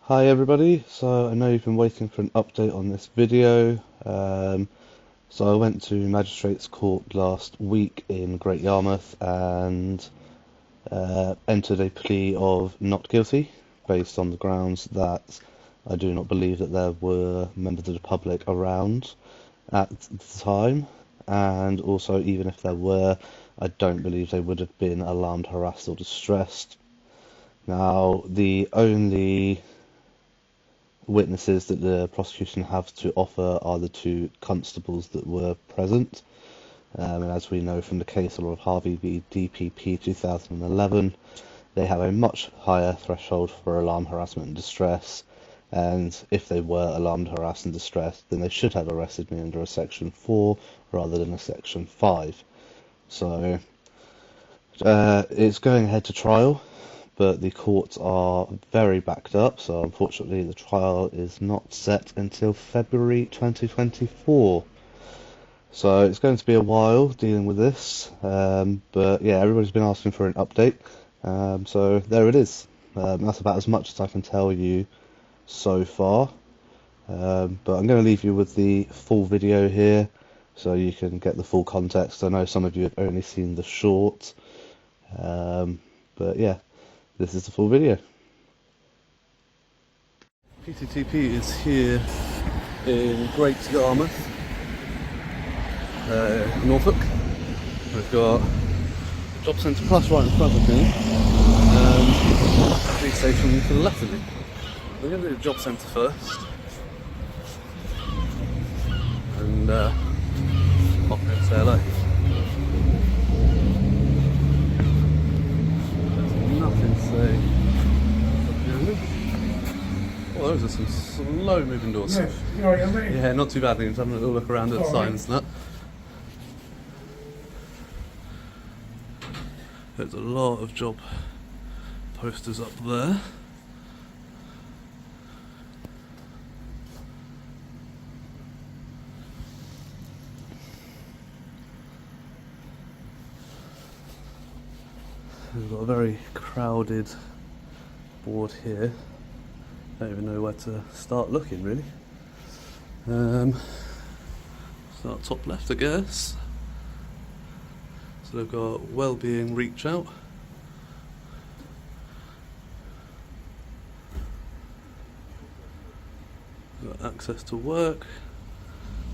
Hi everybody, so I know you've been waiting for an update on this video. So I went to Magistrates Court last week in Great Yarmouth and entered a plea of not guilty based on the grounds that I do not believe that there were members of the public around at the time, and also even if there were, I don't believe they would have been alarmed, harassed or distressed. Now, the only witnesses that the prosecution have to offer are the two constables that were present. And as we know from the case law of Harvey v DPP 2011, they have a much higher threshold for alarm, harassment and distress. And if they were alarmed, harassed and distressed, then they should have arrested me under a section 4 rather than a section 5. So it's going ahead to trial, but the courts are very backed up, so unfortunately the trial is not set until February 2024. So it's going to be a while dealing with this, but yeah, everybody's been asking for an update, so there it is. That's about as much as I can tell you so far, but I'm going to leave you with the full video here so you can get the full context. I know some of you have only seen the short, but yeah. This is the full video. PTTP is here in Great Yarmouth, Norfolk. We've got Job Centre Plus right in front of me and police station to the left of me. We're going to do the Job Centre first and pop in and say hello. Nothing to say. Oh, those are some slow moving doors. Yes, you alright, mate? Yeah, not too bad. I'm having a little look around at the signs and that. There's a lot of job posters up there. We've got a very crowded board here. Don't even know where to start looking really. Start top left, I guess. So they've got wellbeing reach out. We've got access to work,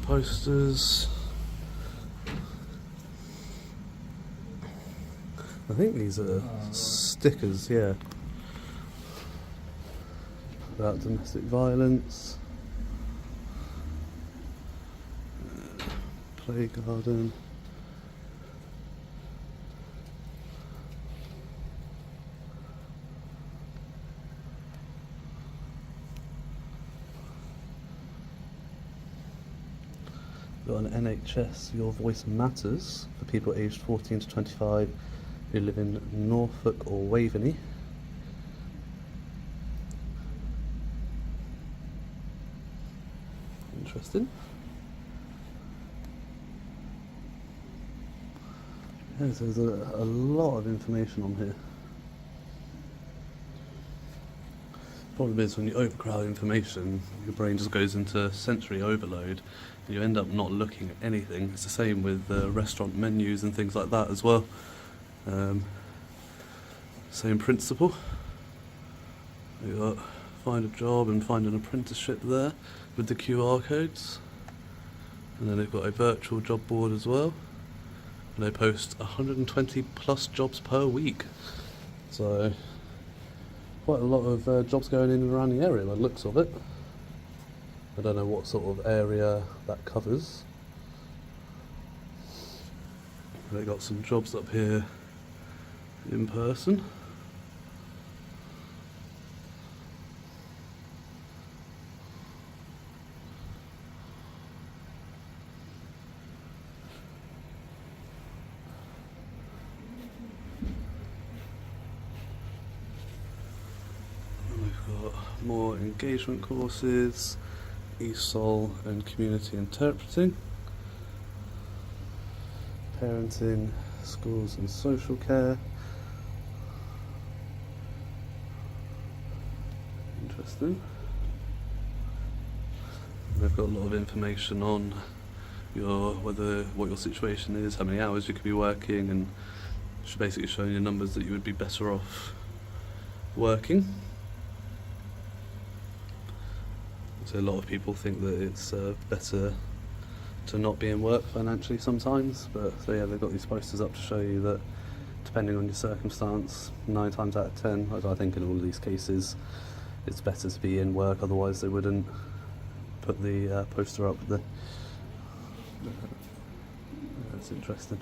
posters. I think these are stickers, yeah. About domestic violence. Play garden. Got an NHS Your Voice Matters for people aged 14 to 25 who live in Norfolk or Waveney. Interesting. Yes, there's a lot of information on here. Problem is, when you overcrowd information, your brain just goes into sensory overload and you end up not looking at anything. It's the same with restaurant menus and things like that as well. Same principle. You got find a job and find an apprenticeship there with the QR codes, and then they've got a virtual job board as well, and they post 120 plus jobs per week, so quite a lot of jobs going in and around the area by the looks of it. I don't know what sort of area that covers. They've got some jobs up here in person. And we've got more engagement courses, ESOL and community interpreting, parenting, schools and social care. Interesting. They've got a lot of information on what your situation is, how many hours you could be working, and it's basically showing you numbers that you would be better off working. So a lot of people think that it's better to not be in work financially sometimes, but so yeah, they've got these posters up to show you that depending on your circumstance, 9 times out of 10, I think in all of these cases, it's better to be in work, otherwise they wouldn't put the poster up there. That's interesting.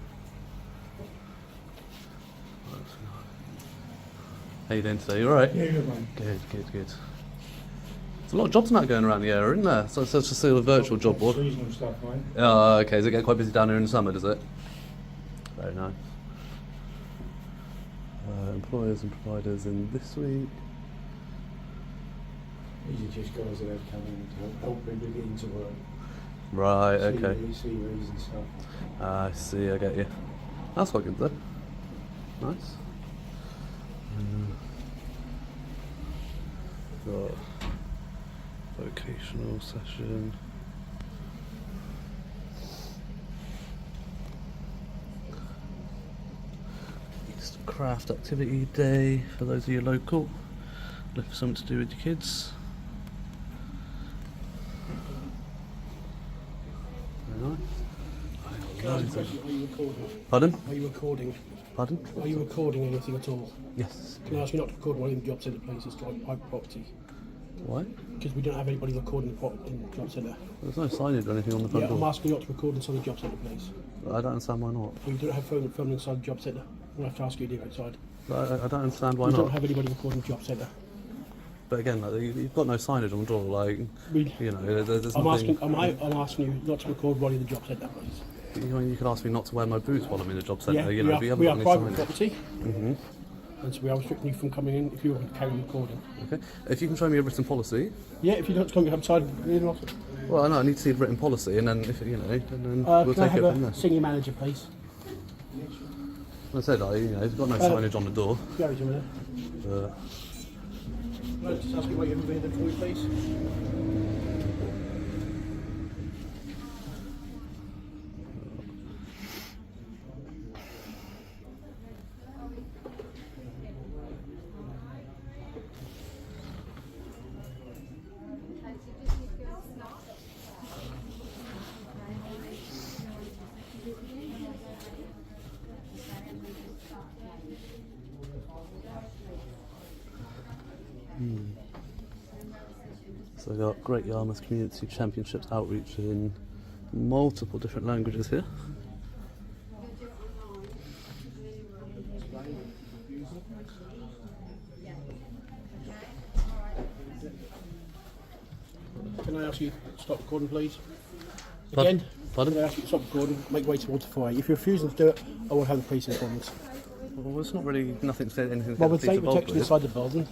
How you doing today? You alright? Yeah, good man. Good. There's a lot of jobs now going around the area, isn't there? So it's just a virtual job board. Seasonal stuff, mate. Oh, okay. Does it get quite busy down here in the summer, does it? Very nice. Employers and providers in this week. These are just guys that have come in to help people get into work. Right, okay. CVs and stuff. I see, I get you. That's quite good though. Nice. Got vocational session. Easter craft activity day for those of you local. Look for something to do with your kids. Very nice. Are you recording? Pardon? Are you recording? Pardon? Are you recording anything at all? Yes. Can I ask you not to record one in the job centre places like private property? Why? Because we don't have anybody recording in the job centre. There's no signage or anything on the front Yeah, I'm door. asking you not to record inside the job centre place. I don't understand why not. We don't have filming inside the job centre. We'll have to ask you to do it outside. I don't understand why We not. don't have anybody recording the job centre. But again, like, you've got no signage on the door. Like, you know, there's I'm nothing. asking you not to record one in the job centre, please. You could ask me not to wear my boots while I'm in the job centre. Yeah, You know, but you haven't we got are any private signage. property, Mm-hmm. and so we are restricting you from coming in if you're carrying recording. Okay. If you can show me a written policy. Yeah, if you don't come outside, Well, I know I need to see a written policy, and then if you know, and then we'll can I take it have from a there. senior manager, please? I said, you know, you've got no signage on the door. Gary's a minute. But Can I just ask you what you're moving for me, please? So we've got Great Yarmouth Community Championships outreach in multiple different languages here. Can I ask you to stop recording, please? Pardon? Again? Pardon? Can I ask you to stop recording? Make way towards the fire. If you're refusing to do it, I will have the police informed us. Well, it's not really nothing to say anything. Well, with to get data the police involved protection with. inside the building,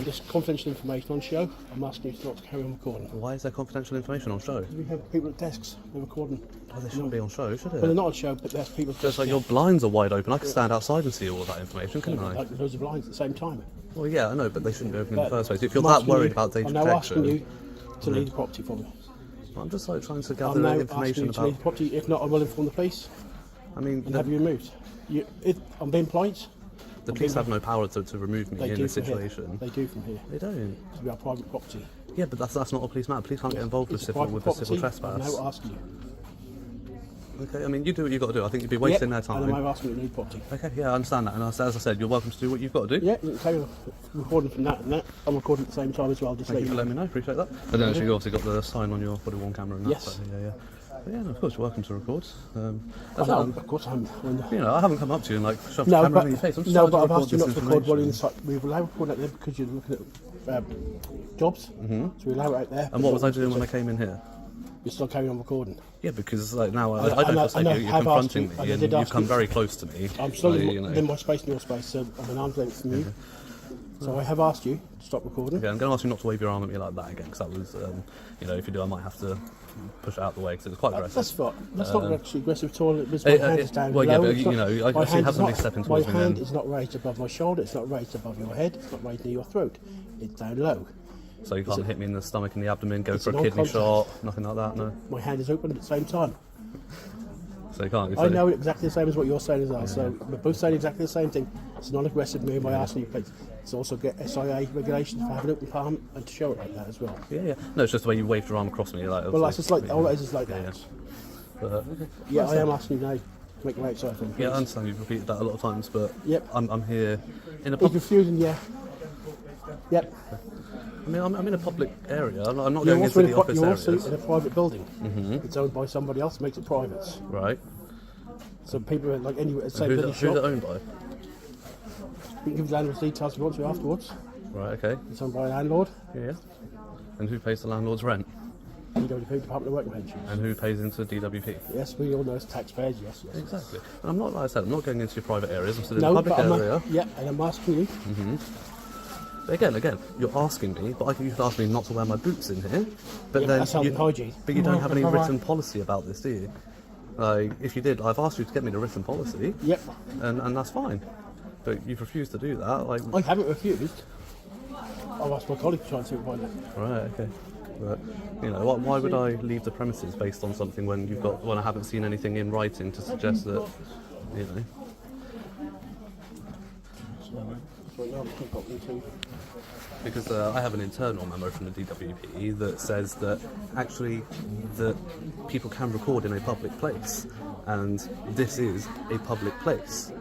there's confidential information on show. I'm asking you not to carry on recording. Why is there confidential information on show? We have people at desks, they're recording. Oh, they shouldn't be on show, should Well, they're it? not on show, but there's people at Just desks. like your blinds are wide open, I could stand outside and see all of that information, couldn't I? Like loads of lines at the same time. Well, yeah, I know, but they shouldn't be open in the first place. If you're I'm that asking worried you- about data I'm now asking protection, you to leave the property for me. I'm just like trying to I'm gather now asking information you to leave about. the property. If not, I will inform the police I mean, and have you removed. I'm being polite. the police have no power to remove me They in do this from here. situation. They do from here. They don't. Because we are private property. Yeah, but that's not a police matter. Police can't get involved with It's a civil private with the civil property. trespass. I'm now asking you. Okay, I mean, you do what you've got to do. I think you'd be wasting their And time. I'm now asking you to leave the property. Okay, yeah, I understand that. And as I said, you're welcome to do what you've got to do. Yeah, you can carry on recording from that and that. I'm recording at the same time as well, just Thank let you for you know. letting me know. Appreciate that. And then you've obviously got the sign on your body-worn camera and that. Yes. So, yeah. But yeah, no, of course, you're welcome to record. Of course I'm. You know, I haven't come up to you and like shoved No, the camera but, in your face. I'm just no, trying but to I've record asked you this not to record one information. inside. We allow recording out there because you're looking at jobs. So we allow it out there. And what was I doing when I came in here? You're still carrying on recording. Yeah, because like now I And don't feel I safe. You're have asked confronting you, me and I and did you've ask come you- very close to me. I'm still like, in my space and your space, so I'm an arm's length from you. So I have asked you to stop recording. Okay, I'm going to ask you not to wave your arm at me like that again, because that was, you know, if you do, I might have to push it out the way, because it was quite aggressive. That's fine. That's not actually aggressive at all. Because my hand is down well, yeah, low. but It's you not- know, I my see hand have is somebody not- stepping My towards me hand then. is not raised above my shoulder. It's not raised above your head. It's not raised near your throat. It's down low. So you can't hit me in the stomach and the abdomen, go for a kidney non-contact. shot, nothing like that, no? My hand is open at the same time. So you can't. I know it exactly the same as what you're saying as well. So we're both saying exactly the same thing. It's not aggressive move by asking you, please. It's also get SIA regulations for having open palm and to show it like that as well. Yeah. No, it's just the way you waved your arm across me. Like, Well, that's just like all it is like that. But, Yeah, I am asking you now to make my outside from. yeah, I understand you've repeated that a lot of times, but Yep. I'm here in a It's public. confusing, yeah. Yep. I mean, I'm in a public area. I'm not You're going also, into the office you're also areas. in a private building. It's owned by somebody else, makes it private. Right. So people are like anywhere, say Who's bloody it shop. owned by? You can give landlord's details if you want to afterwards. Right. Okay. It's owned by a landlord. Yeah. And who pays the landlord's rent? DWP, Department of Work and Pensions. And who pays into DWP? Yes, we all know as taxpayers, yes. Exactly. And I'm not, like I said, I'm not going into your private areas. I'm still in a No, public but area. yeah, and I'm asking you. But again, you're asking me, but you could ask me not to wear my boots in here. But Yeah, then that's health and hygiene. But you don't have any written policy about this, do you? Like, if you did, I've asked you to get me the written policy, Yep. and that's fine. But you've refused to do that. Like, I haven't refused. I've asked my colleague to try and see what I find. right, okay. But you know, why would I leave the premises based on something when I haven't seen anything in writing to suggest that, you know? Because I have an internal memo from the DWP that says that actually that people can record in a public place, and this is a public place.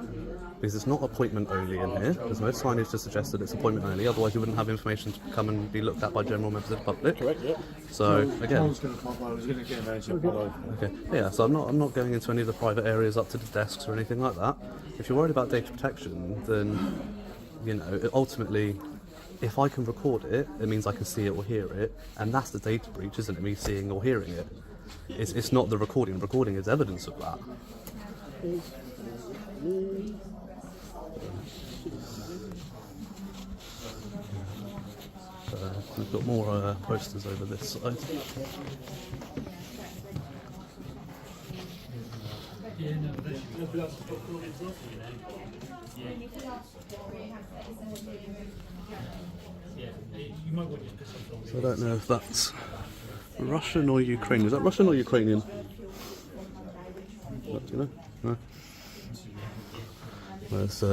Because it's not appointment only in here. There's no signage to suggest that it's appointment only, otherwise you wouldn't have information to come and be looked at by general members of the public. Correct, yeah. So again, I was going to get an answer, but okay, yeah. So I'm not going into any of the private areas up to the desks or anything like that. If you're worried about data protection, then you know ultimately, if I can record it, it means I can see it or hear it, and that's the data breach, isn't it? Me seeing or hearing it. It's not the recording. Recording is evidence of that. We've got more posters over this side. So I don't know if that's Russian or Ukrainian. Is that Russian or Ukrainian? What, do you know? No. There's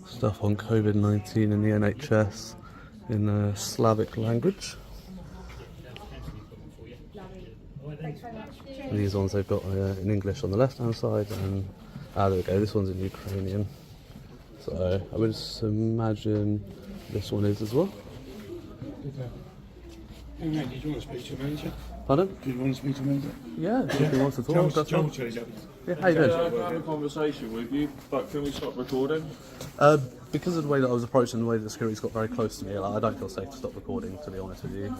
stuff on COVID-19 in the NHS in Slavic language. And these ones they've got in English on the left-hand side, and there we go. This one's in Ukrainian. So I would just imagine this one is as well. Hey mate, did you want to speak to a manager? Pardon? Did you want to speak to a manager? Yeah, if he wants to talk. That's Joel fine. turns up. Yeah, how you doing? I'm having a conversation with you, but can we stop recording? Because of the way that I was approaching, the way that the security's got very close to me, I don't feel safe to stop recording, to be honest with you.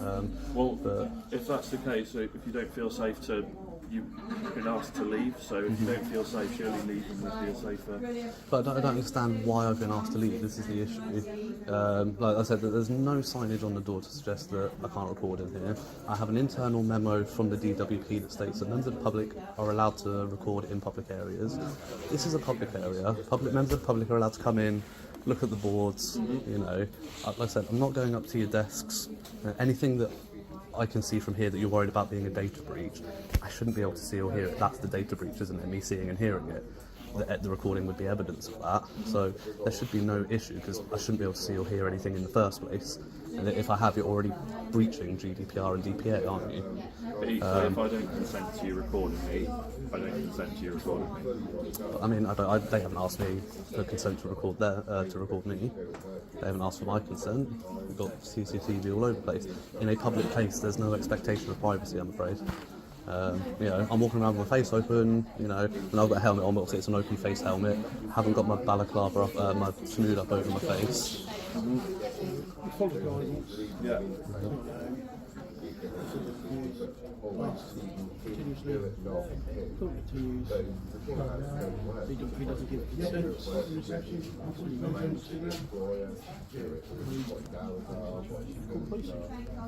Well, but if that's the case, if you don't feel safe to, you've been asked to leave, so if you don't feel safe, surely leaving would feel safer. But I don't understand why I've been asked to leave. This is the issue. Like I said, there's no signage on the door to suggest that I can't record in here. I have an internal memo from the DWP that states that members of the public are allowed to record in public areas. This is a public area. Members of the public are allowed to come in, look at the boards. You know, like I said, I'm not going up to your desks. Anything that I can see from here that you're worried about being a data breach, I shouldn't be able to see or hear it. That's the data breach, isn't it? Me seeing and hearing it. The recording would be evidence of that. So there should be no issue, because I shouldn't be able to see or hear anything in the first place. And if I have, you're already breaching GDPR and DPA, aren't you? But equally, if I don't consent to you recording me, I don't consent to you recording me. But, I mean, they haven't asked me for consent to record to record me. They haven't asked for my consent. We've got CCTV all over the place. In a public place, there's no expectation of privacy, I'm afraid. You know, I'm walking around with my face open, you know, and I've got a helmet on, but obviously it's an open face helmet. I haven't got my balaclava up, my snood up over my face. Yeah.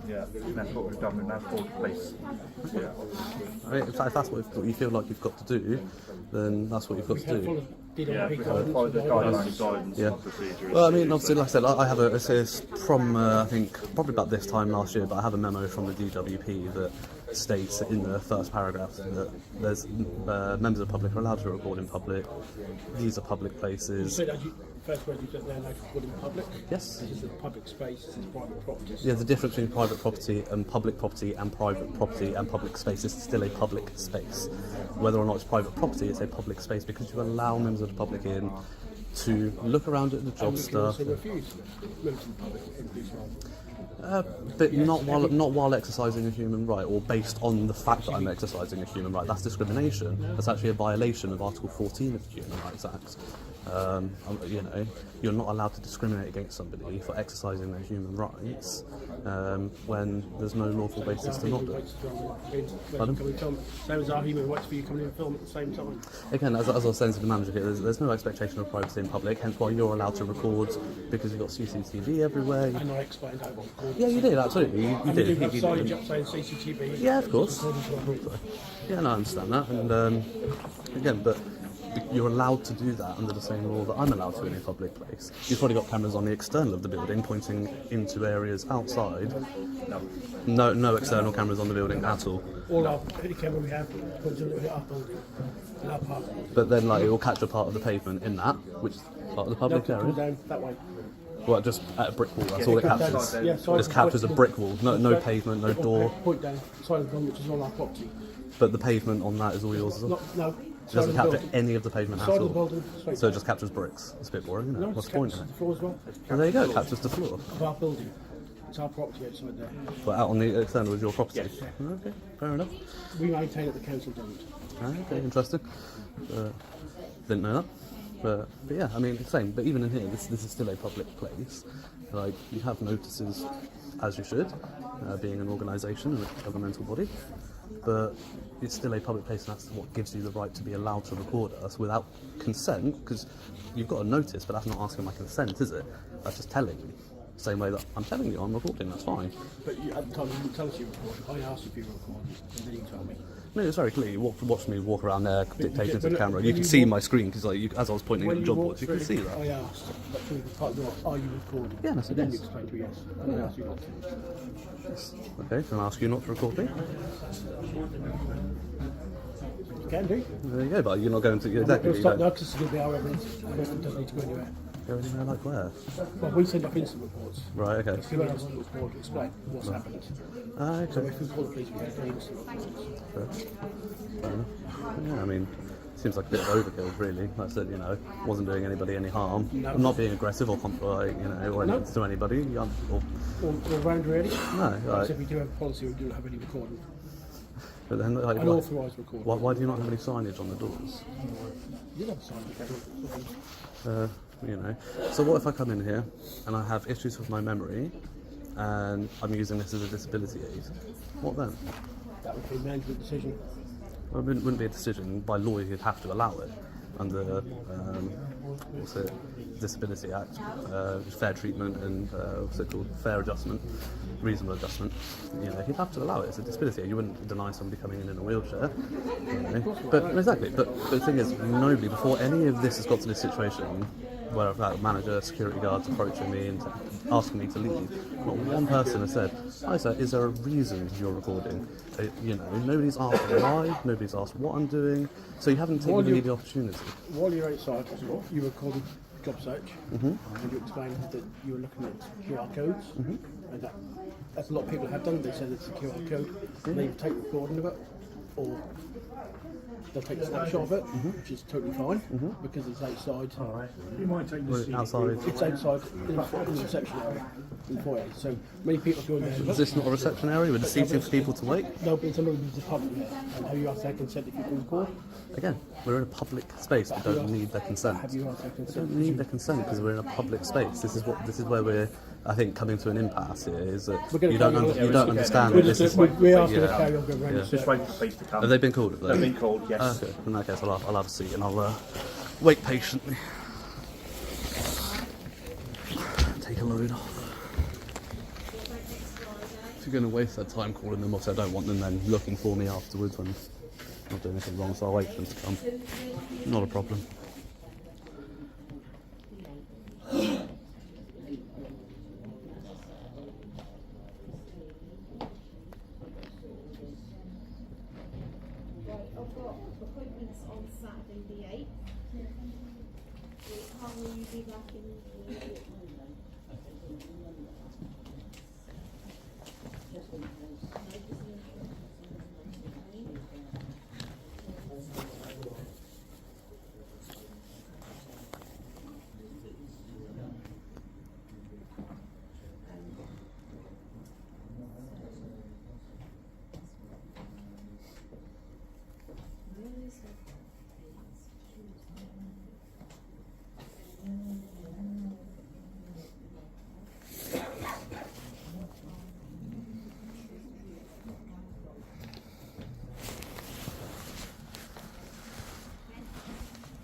Yeah, that's what we've done, and that's called police. Yeah. I mean, if that's what you feel like you've got to do, then that's what you've got to do. Yeah, DWP we guidance. follow the guidance. guidance Yeah. and procedure. Well, I mean, obviously, like I said, I have it says from, I think, probably about this time last year, but I have a memo from the DWP that states in the first paragraph that there's members of the public are allowed to record in public. These are public places. So that first word you said there, no recording in public. Yes. This is a public space. This is private property. Yeah, the difference between private property and public property and private property and public space is still a public space. Whether or not it's private property, it's a public space because you allow members of the public in to look around at the job And you can stuff. also refuse members of the public in this role. But not while exercising a human right, or based on the fact that I'm exercising a human right. That's discrimination. That's actually a violation of Article 14 of the Human Rights Act. You know, you're not allowed to discriminate against somebody for exercising their human rights when there's no lawful basis to not do it. Pardon? Same as our human rights for you coming in and film at the same time. Again, as I was saying to the manager here, there's no expectation of privacy in public, hence why you're allowed to record because you've got CCTV everywhere. And I explained how it was. Yeah, you did, absolutely. You And did. you do have You signage did. up saying CCTV. Yeah, of course. According to our rule. Yeah, no, I understand that. And again, but you're allowed to do that under the same law that I'm allowed to in a public place. You've probably got cameras on the external of the building pointing into areas outside. No external cameras on the building at all. All our any camera we have puts a little bit up on in our part. But then, like, it will catch a part of the pavement in that, which is part of the public Come area. down that way. Well, just at a brick wall. That's all it Come captures. down, yeah, side Just of the captures a brick- brick wall. No pavement, no door. Point down side of the building, which is on our property. But the pavement on that is all yours as well. No. It doesn't side of the capture building. any of the pavement at Side of the all. building. Straight So it just captures bricks. It's a bit boring, isn't it? no, What's it's the point in captures it? the floor as well. Well, there you go, it captures the floor. Of our building. It's our property outside there. But out on the external is your property. Yes. Okay, fair enough. We maintain it, the council doesn't. Okay, interesting. Didn't know that. But yeah, I mean, it's the same. But even in here, this is still a public place. Like, you have notices, as you should, being an organisation and a governmental body. But it's still a public place, and that's what gives you the right to be allowed to record us without consent, because you've got a notice, but that's not asking my consent, is it? That's just telling me. Same way that I'm telling you I'm recording, that's fine. But you, at the time you didn't tell us you were recording. I asked if you were recording, and then you told me. No, it's very clear. You watched me walk around there dictating to the but camera. when You can you see walk- my screen, because like, as I was pointing at the job boards, you can see that. I asked, but through the part door, are you recording? Yeah, that's and then yes. you explained to me yes. And I asked you not to. Okay, can I ask you not to record me? You can do. There you go, but you're not going to... Exactly. It'll You stop don't now because it's going to be our evidence. The question doesn't need to go anywhere. go anywhere like where? Well, we send up incident reports. Right, okay. Who else will report to explain what's happened? Ah, So okay. if we call the police, we get the incident reports. Fair enough. Yeah, I mean, seems like a bit of overkill, really. Like I said, you know, wasn't doing anybody any harm. No. I'm not being aggressive or, or anything to anybody. Or, All round really. no, like, So if we do have a policy, we do not have any recording. but then, like, Unauthorised recording. why do you not have any signage on the doors? You don't sign the You know. So what if I come in here and I have issues with my memory and I'm using this as a disability aid? What then? That would be a management decision. Well, it wouldn't be a decision. By law, you'd have to allow it under what's it? Disability Act, fair treatment and what's it called? Fair adjustment, reasonable adjustment. You know, you'd have to allow it. It's a disability. You wouldn't deny somebody coming in a wheelchair. You know? But exactly. But the thing is, nobody before any of this has got to this situation where I've had a manager, security guards approaching me and asking me to leave. Not one person has said, "Hi sir, is there a reason you're recording?" You know, nobody's asked why. Nobody's asked what I'm doing. So you haven't While taken me you- the opportunity. While you're outside, you recorded job search, and you explained that you were looking at QR codes, and that, as a lot of people have done, they said it's a QR code, and they take recording of it, or they'll take a snapshot of it, which is totally fine, because it's outside. You might take this. Outside. It's outside in the reception area, in the foyer. So many people go in there. Is this not a reception area with a seating for people to wait? No, but it's a little bit of public there. And have you asked their consent if you can record? Again, we're in a public space. We don't need their consent. Have you asked their We consent? don't need their consent because we're in a public space. This is where we're, I think, coming to an impasse here. Is that We're gonna you don't carry on. you don't understand We're that this just- is. we're asking to yeah. carry on going around Yeah. the Just circle. waiting for police to come. Have they been called? Have They've they? been called, yes. Okay. In that case, I'll have a seat and I'll wait patiently. Take a load off. If you're going to waste their time calling them, obviously I don't want them then looking for me afterwards when I'm not doing anything wrong, so I'll wait for them to come. Not a problem. Saturday the 8th. How will you be back in the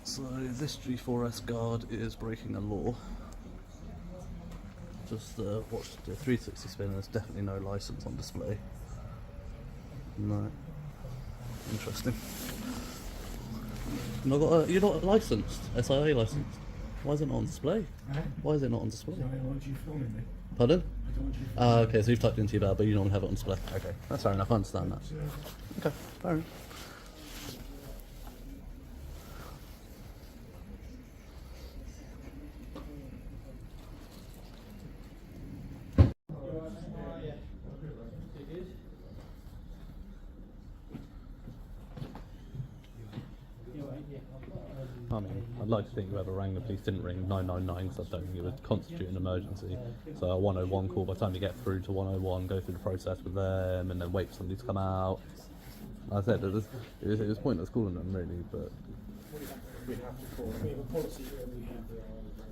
So this G4S guard is breaking a law. Just watched the 360 spin, there's definitely no license on display. No. Interesting. You're not licensed, SIA licensed. Why is it not on display? Why is it not on display? I don't want you filming me. Pardon? I don't want you Ah, okay, so you've typed into your bell, but you don't have it on display. Okay, that's fair enough, I understand that. Okay, fair enough. I mean, I'd like to think whoever rang the police didn't ring 999, because I don't think it would constitute an emergency. So a 101 call, by the time you get through to 101, go through the process with them, and then wait for somebody to come out. Like I said, it was pointless calling them, really, but... We have a policy where we have.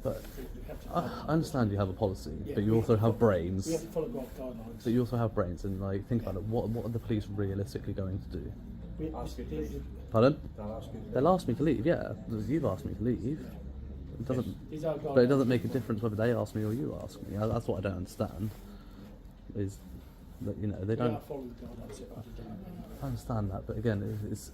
But We have to. I understand you have a policy, Yeah, but you also have brains. We have to follow guidelines. But you also have brains, and like think about it. What are the police realistically going to do? Pardon? They'll ask me to leave. Yeah, you've asked me to leave. It doesn't. These are But it doesn't make a difference whether they ask me or you ask me. That's what I don't understand. Is that they We are don't. following the guidelines set by the government. I understand that, but again, it's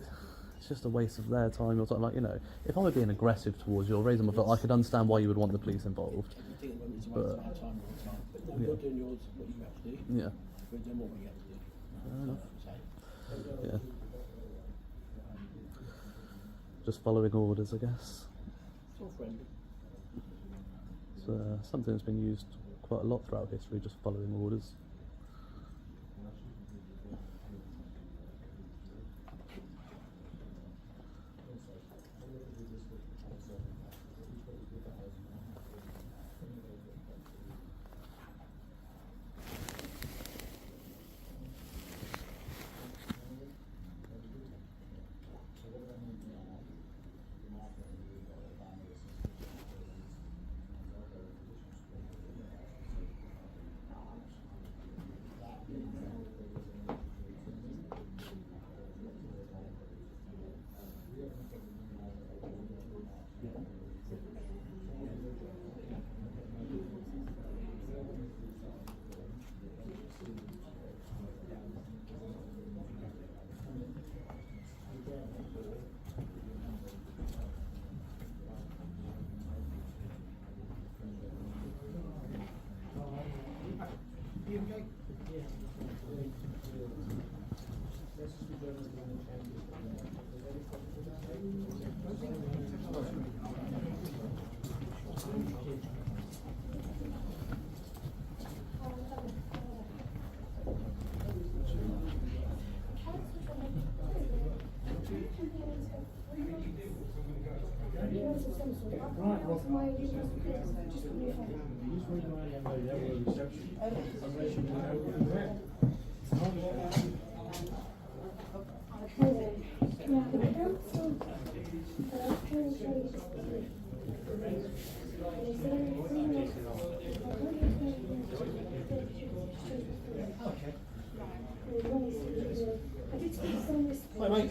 just a waste of their time. Or something like if I were being aggressive towards you or raising my foot, I could understand why you would want the police involved. I think it's a waste But- of our time all the time. But no, you're doing yours, what you have to do. Yeah. We're doing what we have to do. Fair enough. So, Yeah. Just following orders, I guess. it's all friendly. It's something that's been used quite a lot throughout history, just following orders. Hi mate,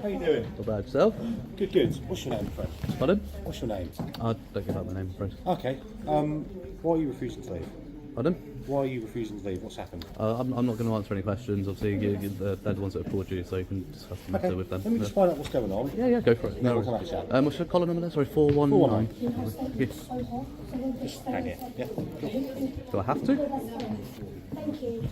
how you doing? What about yourself? Good, good. What's your name, friend? Pardon? What's your name? I don't give out my name, I'm afraid. Okay. Why are you refusing to leave? Pardon? Why are you refusing to leave? What's happened? I'm not going to answer any questions. Obviously, they're the ones that have called you, so you can discuss the matter with them. Let me just find out what's going on. Yeah, go for it. No, worries. we'll come back to that. What's your collar number there? Sorry, 419. Yes. Just hang it. Yeah. Do I have to? Thank you.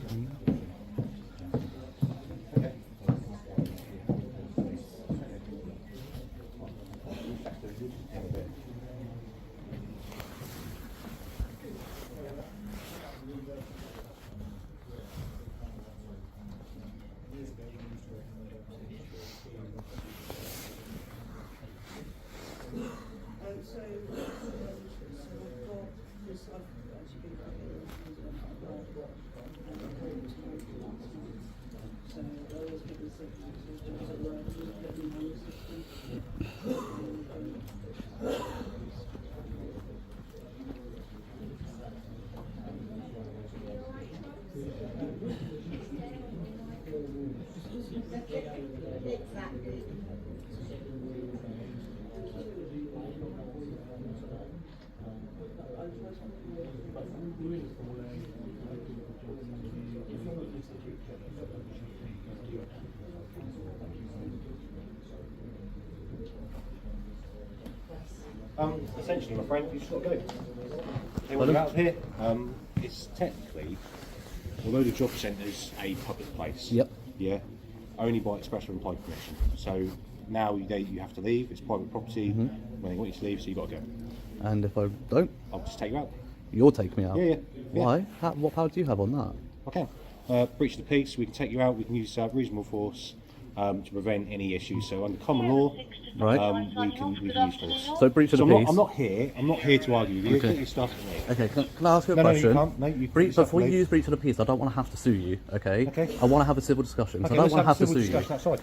Essentially, my friend, you've just got to go. They want you out of here. It's technically, although the job centre's a public place. Yep. Yeah. Only by express or implied permission. So now you have to leave. It's private property. When they want you to leave, so you've got to go. And if I don't, I'll just take you out. you'll take me out. Yeah. Why? What power do you have on that? Okay. Breach of the peace. We can take you out. We can use reasonable force to prevent any issues. So under common law, Right. we can use force. So breach of So the I'm peace. not here to argue with you. Okay. Get your stuff to me. Okay, can I ask you a No, question? you can't. No, you can Breach, yourself before you leave. use breach of the peace, I don't want to have to sue you, okay? Okay. I want to have a civil discussion, so Okay, I don't let's want to have to a sue civil you. discussion outside.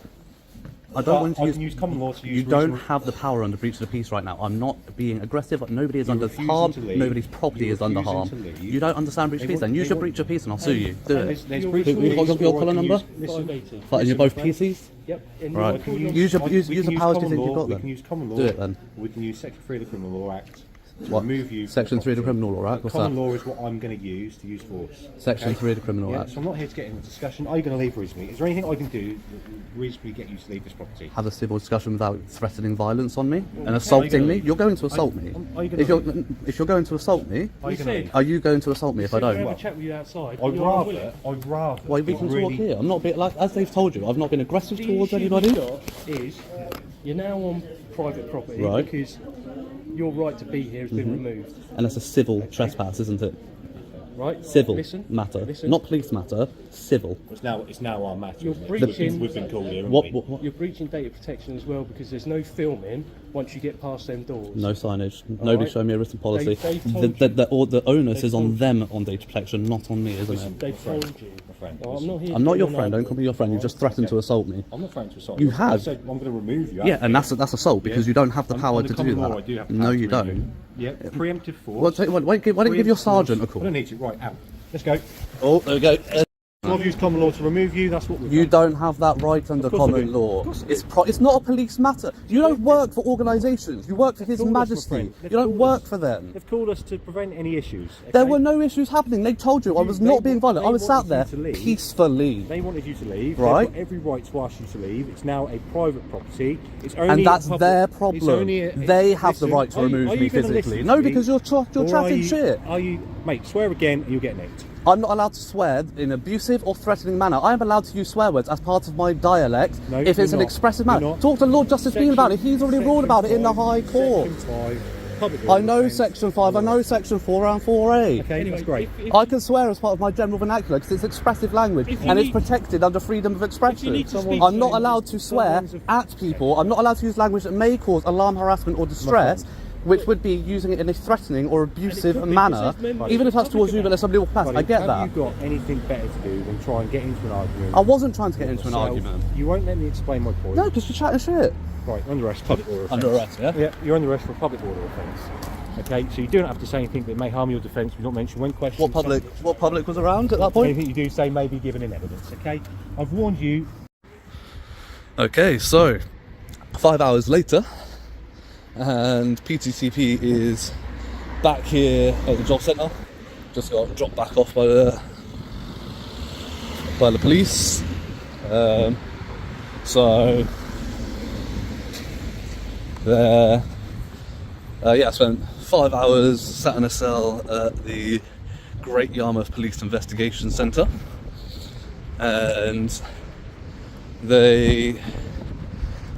I don't want I to can use use... common law to use You don't reasonable- have the power under breach of the peace right now. I'm not being aggressive. Nobody is You're under refusing harm. to leave. Nobody's property You're is under refusing harm. to leave. You don't understand breach of They peace, want- then use they your want- breach of peace and I'll sue you. Do it. There's breach of You've got peace, your or I collar can number? use- listen, But you're both PCs? Yep. And Right. you can Use your we use can the use powers you common think you've law, got We then. can use common law. Do it then. We can use Section 3 of the Criminal Law Act to What? remove you. Section 3 of the Criminal Law, right? But What's common that? law is what I'm going to use force. Section 3 of the Criminal Yeah, Act. so I'm not here to get in a discussion. Are you going to leave reasonably? Is there anything I can do that will reasonably get you to leave this property? Have a civil discussion without threatening violence on me and are you assaulting gonna me. leave? You're going to assault me. Are you gonna If you're going to assault me, Are you going to leave? are you going to assault me if I We'll don't? have a chat with you outside. I'd You're rather. unwilling. Well, we can really- talk here. I'm not being like, as they've told you, I've not been aggressive The towards issue anybody. you've got is you're now on private property Right. because your right to be here has been removed. And that's a civil trespass, isn't it? Right? Civil Listen. matter, Listen. not police matter. Civil. It's now our matter. You're isn't it? breaching- We've been called here. haven't What? we? What? You're breaching data protection as well because there's no filming once you get past them doors. No signage. Nobody right. showed me a written policy. They've told The onus They've is on told them on data protection, not on me, isn't it? They've told you. My friend, Oh, I'm not here I'm not to your be friend. an Don't call me your friend. You just threatened to assault me. I'm not trying to assault You I have. said I'm going to remove you. Yeah, and that's assault because you don't have the power Under to do common law, I that. do have the No, power you to remove don't. you. Yeah, preemptive force. Well, tell you what, why don't you give your Preemptive sergeant a force. I call? don't need you. Right, out. Let's go. Oh, there we go. So I've used common law to remove you. That's what we've You done. don't have that right under course I common do. law. Of course I It's it's not a police matter. You don't work for organisations. You work for His called us, my Majesty. friend. You They've don't called work us. for them. They've called us to prevent any issues. There okay? were no issues happening. They told you I was They not being want- violent. they I was sat wanted there you to leave. peacefully. They wanted you to leave. Right. They've got every right to ask you to leave. It's now a private property. It's only And that's a public, their it's problem. only a- They have the listen, right to are you- remove are me you gonna physically. listen No, to me? because you're Or chatting are you- shit. Are you, mate? Swear again, and you'll get nicked. I'm not allowed to swear in an abusive or threatening manner. I am allowed to use swear words as part of my dialect No, if it's you're an not. expressive You're manner. not. Talk to Lord Justice Bean about it. He's already ruled about it in the High Court. Section 5, public I know order Section 5, I know Section 4 and 4A. Okay, that's great. I can swear as part of my general vernacular because it's expressive language If you and it's need- protected under freedom of expression. need to speak I'm to not them, allowed to swear someone's at people. I'm not allowed to use language that may cause alarm, harassment or distress, which would be using it in a threatening or abusive could be manner, because there's members even if that's of the towards you, public but there's somebody will pass. Buddy, I get have that. you got anything better to do than try and get into an argument? I wasn't trying to get into an yourself? argument. You won't let me explain my point. No, because you're chatting shit. Right, under arrest, public order offence. Under arrest, yeah? Yeah, you're under arrest for a public order offence. Okay, so you don't have to say anything that may harm your defence. We've not mentioned when questioned. What public was around at that point? Anything you do say may be given in evidence. Okay, I've warned you. Okay, so 5 hours later, and PTCP is back here at the job centre. Just got dropped back off by the police. So there, I spent 5 hours sat in a cell at the Great Yarmouth Police Investigation Centre, and they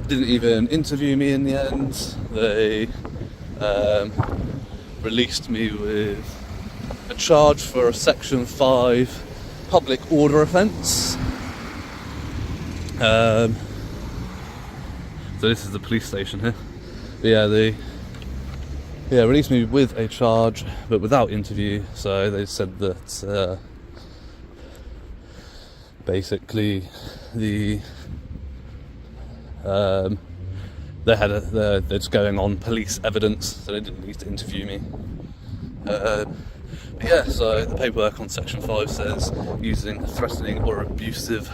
didn't even interview me in the end. They released me with a charge for a Section 5 public order offence. So this is the police station here. But yeah, they released me with a charge, but without interview. So they said that basically they're just going on police evidence, so they didn't need to interview me. But yeah, so the paperwork on section 5 says using threatening or abusive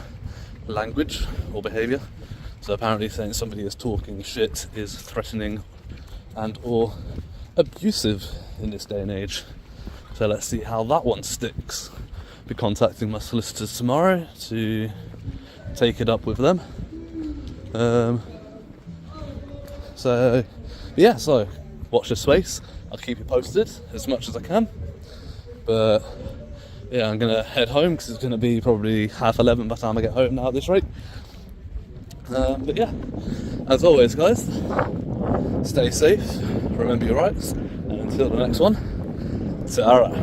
language or behaviour. So apparently saying somebody is talking shit is threatening and or abusive in this day and age. So let's see how that one sticks. Be contacting my solicitors tomorrow to take it up with them. So watch this space. I'll keep you posted as much as I can. But yeah, I'm gonna head home because it's gonna be probably 11:30 by the time I get home now at this rate. But yeah, as always, guys, stay safe, remember your rights, and until the next one, TYRANT.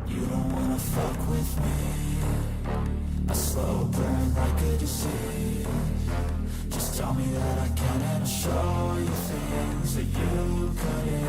You don't wanna fuck with me. A slow burn like a disease. Just tell me that I can and I'll show you things that you couldn't